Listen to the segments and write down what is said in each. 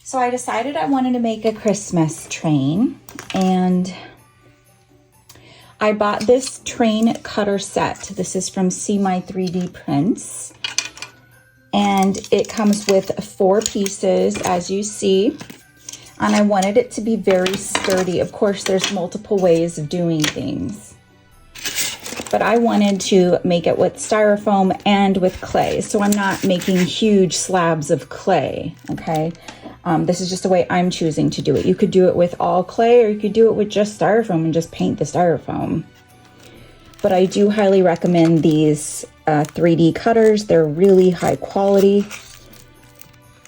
So I decided I wanted to make a Christmas train, and I bought this train cutter set. This is from See My 3D Prints, and it comes with 4 pieces, as you see, and I wanted it to be very sturdy. Of course, there's multiple ways of doing things, but I wanted to make it with styrofoam and with clay, so I'm not making huge slabs of clay, okay? This is just the way I'm choosing to do it. You could do it with all clay, or you could do it with just styrofoam and just paint the styrofoam. But I do highly recommend these 3D cutters. They're really high quality,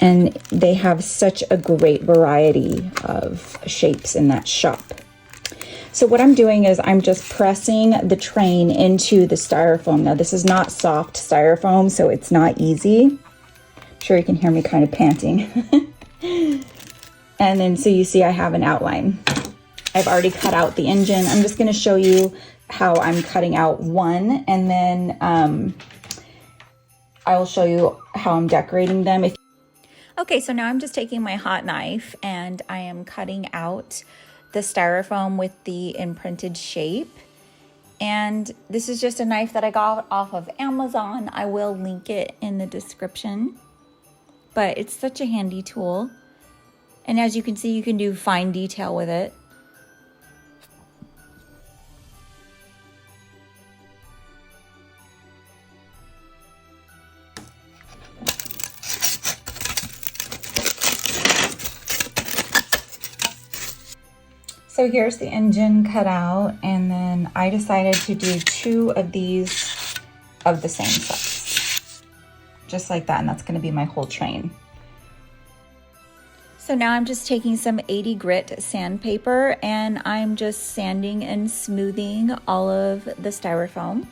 and they have such a great variety of shapes in that shop. So what I'm doing is I'm just pressing the train into the styrofoam. Now this is not soft styrofoam, so it's not easy. I'm sure you can hear me kind of panting. And then so you see I have an outline. I've already cut out the engine. I'm just going to show you how I'm cutting out one, and then I will show you how I'm decorating them. Okay, so now I'm just taking my hot knife and I am cutting out the styrofoam with the imprinted shape. And this is just a knife that I got off of Amazon. I will link it in the description, but it's such a handy tool. And as you can see, you can do fine detail with it. So here's the engine cut out, and then I decided to do 2 of these of the same size, just like that, and that's going to be my whole train. So now I'm just taking some 80 grit sandpaper, and I'm just sanding and smoothing all of the styrofoam.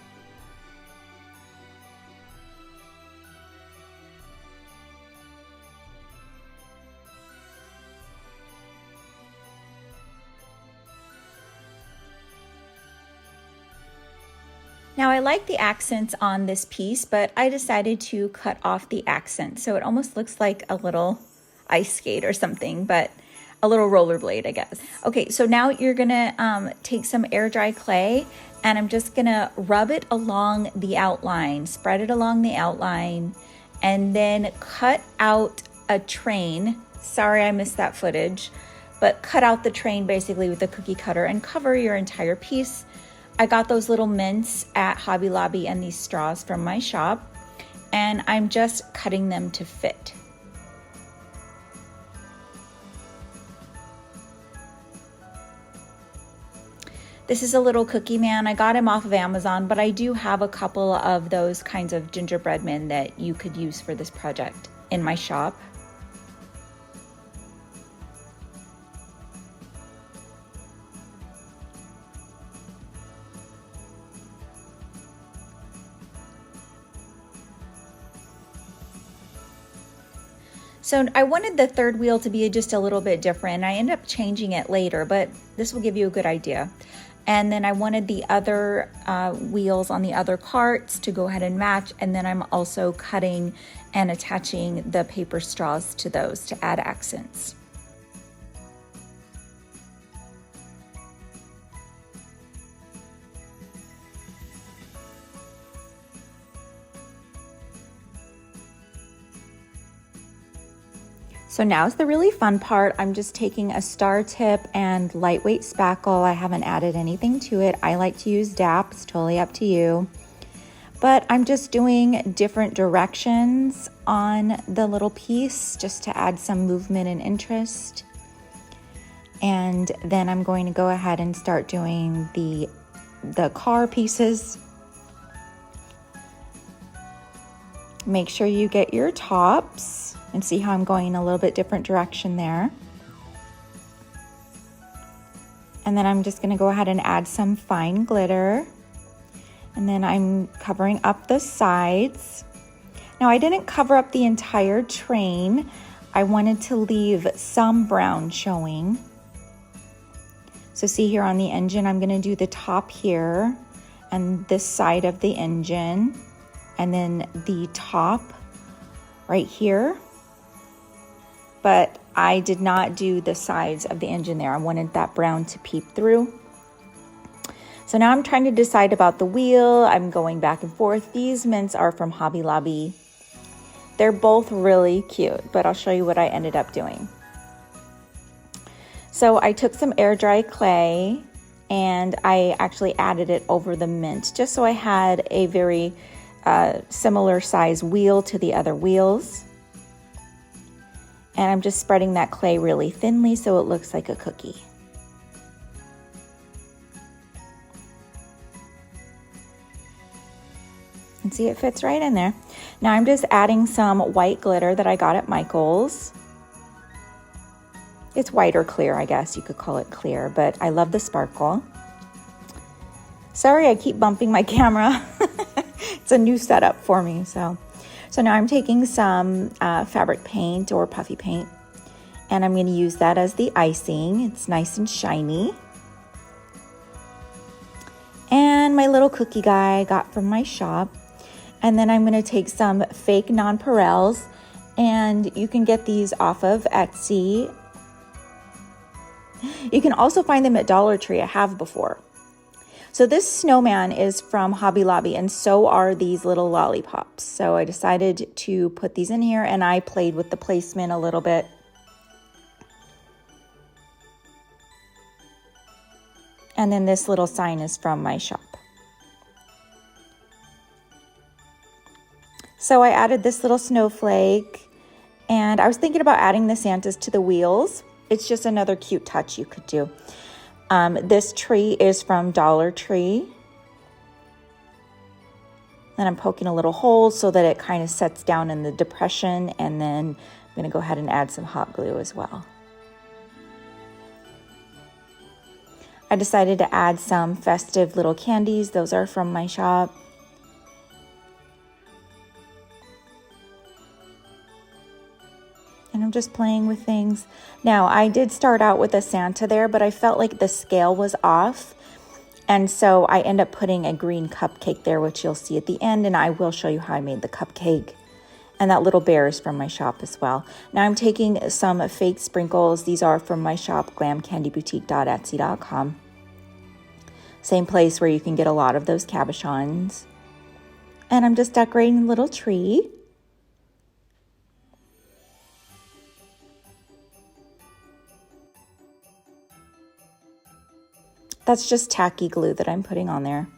Now I like the accents on this piece, but I decided to cut off the accent, so it almost looks like a little ice skate or something, but a little rollerblade, I guess. Okay, so now you're gonna take some air dry clay, and I'm just gonna rub it along the outline, spread it along the outline, and then cut out a train. Sorry I missed that footage, but cut out the train basically with a cookie cutter and cover your entire piece. I got those little mints at Hobby Lobby and these straws from my shop, and I'm just cutting them to fit. This is a little cookie man. I got him off of Amazon, but I do have a couple of those kinds of gingerbread men that you could use for this project in my shop. So I wanted the third wheel to be just a little bit different. I ended up changing it later, but this will give you a good idea. And then I wanted the other wheels on the other carts to go ahead and match. And then I'm also cutting and attaching the paper straws to those to add accents. So now's the really fun part. I'm just taking a star tip and lightweight spackle. I haven't added anything to it. I like to use DAP, it's totally up to you. But I'm just doing different directions on the little piece just to add some movement and interest. And then I'm going to go ahead and start doing the car pieces. Make sure you get your tops. And see how I'm going a little bit different direction there. And then I'm just going to go ahead and add some fine glitter. And then I'm covering up the sides. Now I didn't cover up the entire train. I wanted to leave some brown showing. So see here on the engine, I'm going to do the top here and this side of the engine. And then the top right here. but I did not do the sides of the engine there. I wanted that brown to peep through. So now I'm trying to decide about the wheel. I'm going back and forth. These mints are from Hobby Lobby. They're both really cute, but I'll show you what I ended up doing. So I took some air dry clay and I actually added it over the mint just so I had a very similar size wheel to the other wheels. And I'm just spreading that clay really thinly so it looks like a cookie. And see, it fits right in there. Now I'm just adding some white glitter that I got at Michael's. It's white or clear, I guess you could call it clear, but I love the sparkle. Sorry, I keep bumping my camera. It's a new setup for me. So now I'm taking some fabric paint or puffy paint, and I'm going to use that as the icing. It's nice and shiny. And my little cookie guy I got from my shop. And then I'm going to take some fake nonpareils, and you can get these off of Etsy. You can also find them at Dollar Tree. I have before. So this snowman is from Hobby Lobby, and so are these little lollipops. So I decided to put these in here, and I played with the placement a little bit. And then this little sign is from my shop. So I added this little snowflake, and I was thinking about adding the Santas to the wheels. It's just another cute touch you could do. This tree is from Dollar Tree. And I'm poking a little hole so that it kind of sets down in the depression, and then I'm going to go ahead and add some hot glue as well. I decided to add some festive little candies. Those are from my shop. And I'm just playing with things. Now, I did start out with a Santa there, but I felt like the scale was off. And so I end up putting a green cupcake there, which you'll see at the end. And I will show you how I made the cupcake. And that little bear is from my shop as well. Now I'm taking some fake sprinkles. These are from my shop, glamcandyboutique.etsy.com. Same place where you can get a lot of those cabochons. And I'm just decorating a little tree. That's just tacky glue that I'm putting on there.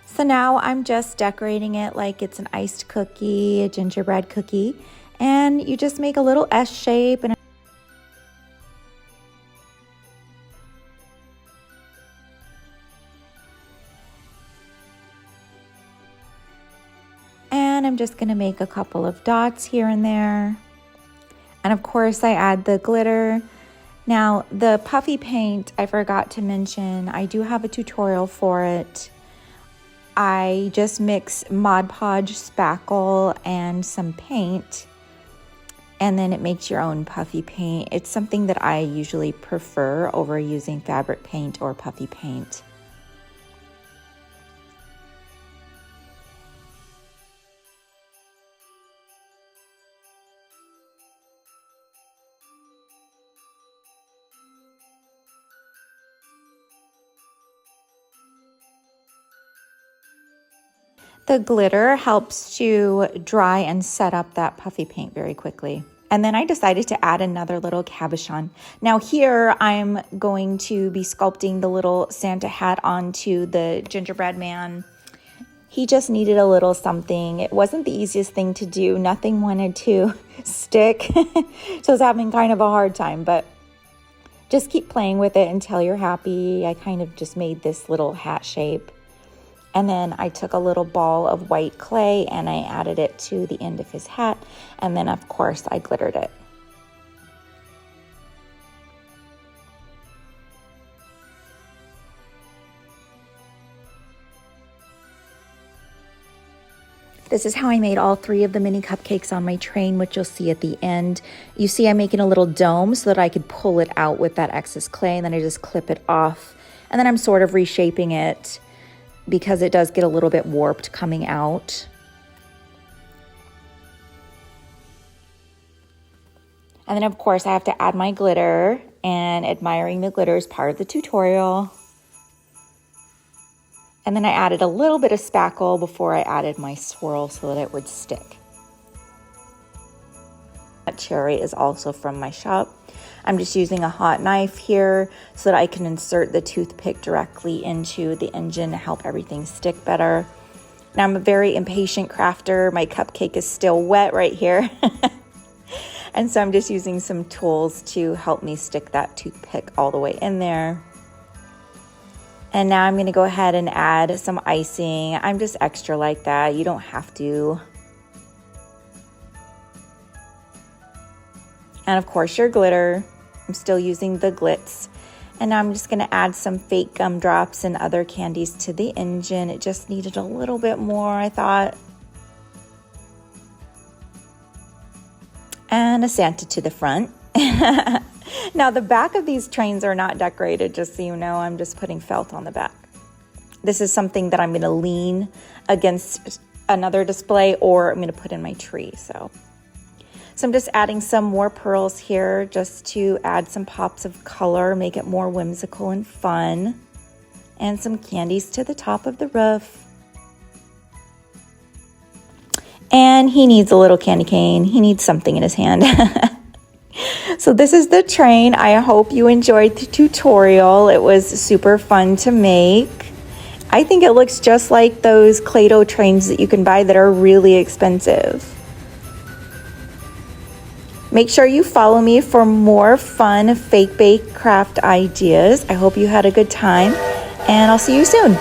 So now I'm just decorating it like it's an iced cookie, a gingerbread cookie, and you just make a little S shape and I'm just going to make a couple of dots here and there. And of course I add the glitter. Now the puffy paint, I forgot to mention, I do have a tutorial for it. I just mix Mod Podge spackle and some paint, and then it makes your own puffy paint. It's something that I usually prefer over using fabric paint or puffy paint. The glitter helps to dry and set up that puffy paint very quickly. And then I decided to add another little cabochon. Now here I'm going to be sculpting the little Santa hat onto the gingerbread man. He just needed a little something. It wasn't the easiest thing to do. Nothing wanted to stick. So I was having kind of a hard time, but just keep playing with it until you're happy. I kind of just made this little hat shape. And then I took a little ball of white clay and I added it to the end of his hat. And then of course I glittered it. This is how I made all 3 of the mini cupcakes on my train, which you'll see at the end. You see I'm making a little dome so that I could pull it out with that excess clay, and then I just clip it off. And then I'm sort of reshaping it because it does get a little bit warped coming out. And then of course I have to add my glitter, and admiring the glitter is part of the tutorial. And then I added a little bit of spackle before I added my swirl so that it would stick. That cherry is also from my shop. I'm just using a hot knife here so that I can insert the toothpick directly into the engine to help everything stick better. Now I'm a very impatient crafter. My cupcake is still wet right here. And so I'm just using some tools to help me stick that toothpick all the way in there. And now I'm gonna go ahead and add some icing. I'm just extra like that. You don't have to. And of course your glitter. I'm still using the glitz. And now I'm just gonna add some fake gumdrops and other candies to the engine. It just needed a little bit more, I thought. And a Santa to the front. Now the back of these trains are not decorated, just so you know. I'm just putting felt on the back. This is something that I'm gonna lean against another display, or I'm gonna put in my tree, so I'm just adding some more pearls here just to add some pops of color, make it more whimsical and fun. And some candies to the top of the roof. And he needs a little candy cane. He needs something in his hand. So this is the train. I hope you enjoyed the tutorial. It was super fun to make. I think it looks just like those Claydough trains that you can buy that are really expensive. Make sure you follow me for more fun fake bake craft ideas. I hope you had a good time, and I'll see you soon.